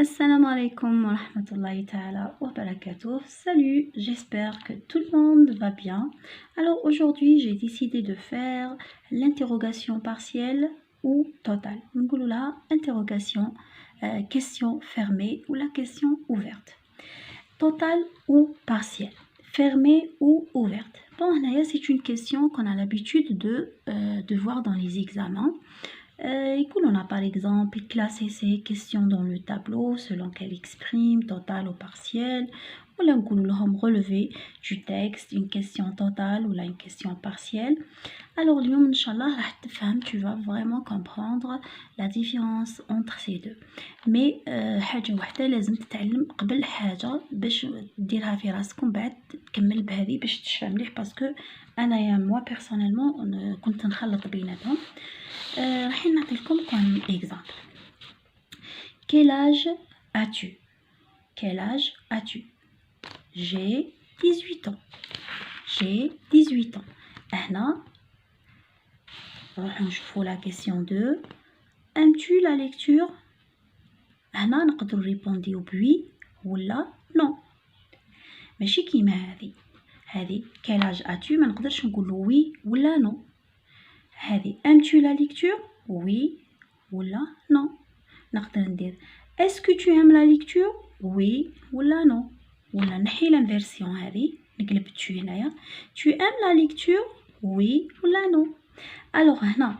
Assalamu alaikum wa rahmatullahi ta'ala wa barakatuh. Salut, j'espère que tout le monde va bien. Alors aujourd'hui, j'ai décidé de faire l'interrogation partielle ou totale. نقولوا لها interrogation, question fermée ou la question ouverte. Totale ou partielle, fermée ou ouverte. Bon, c'est une question qu'on a l'habitude de voir dans les examens. Écoute, on a par exemple classé ces questions dans le tableau selon qu'elles expriment total ou partiel. Ou là, on a relevé du texte une question totale ou là une question partielle. Alors, Inch'Allah, tu vas vraiment comprendre la différence entre ces deux. Mais, حاجة واحدة لازم تتعلم قبل حاجة باش ديرها في راسك ومن بعد تكمل بهذه باش تشفى مليح باسكو أنايا moi personnellement كنت نخلط بيناتهم. راح نعطيكم comme exemple. Quel âge as-tu? Quel âge as-tu? J'ai 18 ans. J'ai 18 ans. هنا نروح نشوفوا la question 2. Aimes-tu la lecture? هنا نقدروا ريبونديو بوي ولا نو. ماشي كيما هذه quel âge as-tu ما نقدرش نقول وي ولا نو. هذه aimes-tu la lecture? Oui ولا non. نقدر ندير est-ce que tu aimes la lecture? Oui ولا non. ولا نحي l'inversion هذه نقلب tu هنايا tu aimes la lecture? Oui ولا non. Alors هنا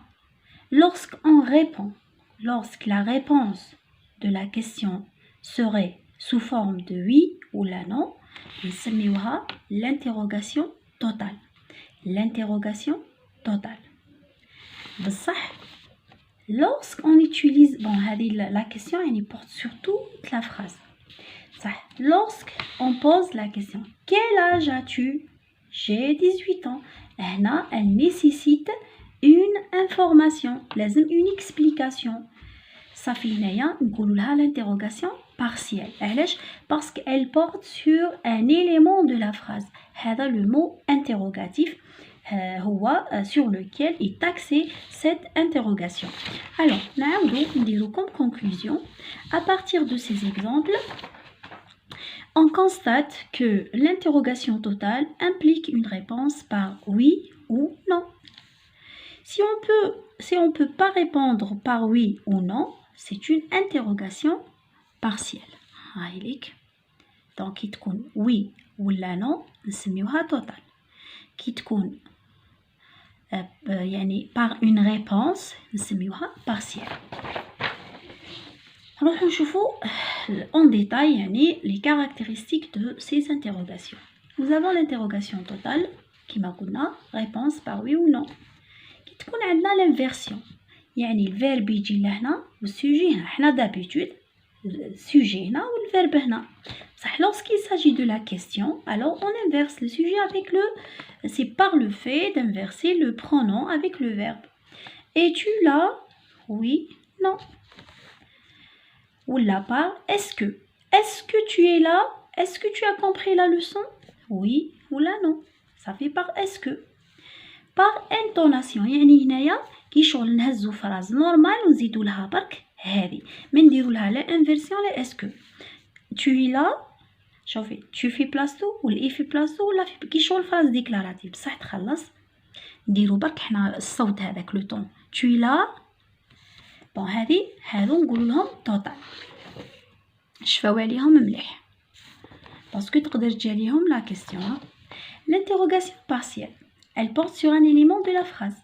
lorsqu'on répond, lorsque la réponse de la question serait sous forme de oui ou la non, نسميوها l'interrogation totale. L'interrogation totale. بصح lorsqu'on utilise la question elle porte sur toute la phrase. Lorsqu'on pose la question quel âge as-tu? J'ai 18 ans. هنا elle nécessite une information, لازم une explication. صافي هنايا نقولوا لها l'interrogation partielle. علاش؟ parce qu'elle porte sur un élément de la phrase. هذا le mot interrogatif sur lequel est axée cette interrogation. Alors, nous comme conclusion, à partir de ces exemples, on constate que l'interrogation totale implique une réponse par oui ou non. Si on peut pas répondre par oui ou non, c'est une interrogation partielle. Donc, qui تكون oui ou la non, نسميوها totale. qui تكون par une réponse نسميوها partielle. نروح نشوفوا en détail les caractéristiques de ces interrogations. Nous avons l'interrogation totale كما قلنا réponse par oui ou non. كي تكون عندنا l'inversion يعني الفيرب يجي لهنا والسوجي هنا. حنا d'habitude السوجي هنا والفيرب هنا. صح lorsqu'il s'agit de la question, alors on inverse le sujet avec c'est par le fait d'inverser le pronom avec le verbe. Es-tu là? Oui, non. Ou là par est-ce que tu es là? Est-ce que tu as compris la leçon? Oui ou là non. Ça fait par est-ce que. Par intonation يعني هنايا كي شغل نهزو فراز نورمال ونزيدو لها برك هذه ما نديرو لها لا انفيرسيون لا اسكو. Tu es là? شوفي tu fais place tout ولا في place tout ولا في كي شغل فراز ديكلاراتيف بصح تخلص نديرو برك حنا الصوت هذاك لو طون tu es là. بون هادو نقولوا لهم توتال شفاو عليهم مليح باسكو تقدر تجي عليهم لا كيسيون. L'interrogation partielle, elle porte sur un élément de la phrase.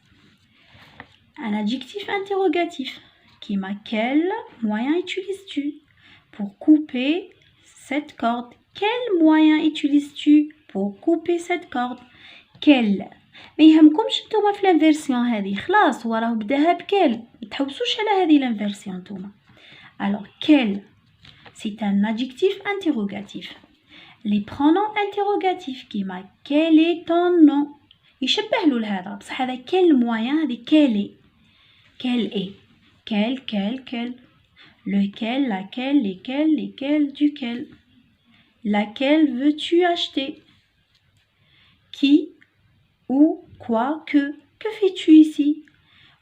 Un adjectif interrogatif qui m'a quel moyen utilises-tu pour couper cette corde? Quel moyen utilises-tu pour couper cette corde? Quel ما يهمكمش نتوما في الانفيرسيون هذه خلاص هو راه بداها بكل ما تحوسوش على هذه الانفيرسيون نتوما. Alors quel c'est un adjectif interrogatif. Les pronoms interrogatifs كيما quel est ton nom يشبه له لهذا بصح هذا quel moyen هذه quel est quel lequel laquelle lesquels duquel. Laquelle veux-tu acheter? Qui? Où? Quoi? Que fais-tu ici?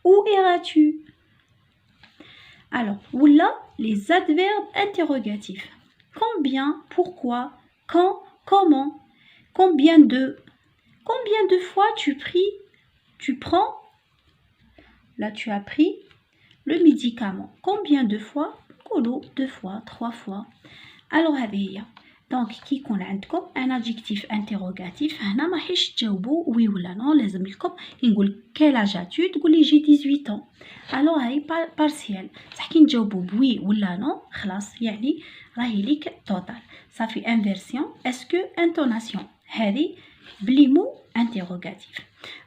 Où iras-tu? Alors, ou là, les adverbes interrogatifs. Combien, pourquoi, quand, comment, combien de fois tu prends, là tu as pris le médicament. Combien de fois? قولوا 2 fois, 3 fois. Alors هذه هي. Donc كي يكون عندكم un adjectif interrogatif هنا ما راحش تجاوبوا وي ولا نو، لازم لكم كي نقول quel âge as-tu تقولي j'ai 18 ans. alors هاي بارسيال، صح كي نجاوبوا بوي ولا نو خلاص يعني راهي ليك توتال صافي انفيرسيون اسكو انتوناسيون هذه بلي مو انتروغاتيف.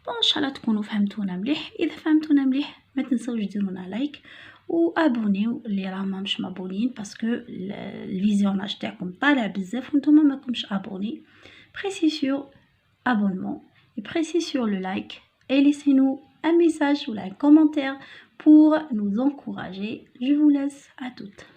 بون ان شاء الله تكونوا فهمتونا مليح. اذا فهمتونا مليح ما تنسوش ديرونا لايك وابونيو اللي راهم مش مابونين باسكو الفيزيوناج تاعكم طالع بزاف وانتوما ماكمش ابوني. بريسي سور abonnement et pressez sur le like et laissez-nous un message ou un commentaire pour nous encourager. Je vous laisse à toutes.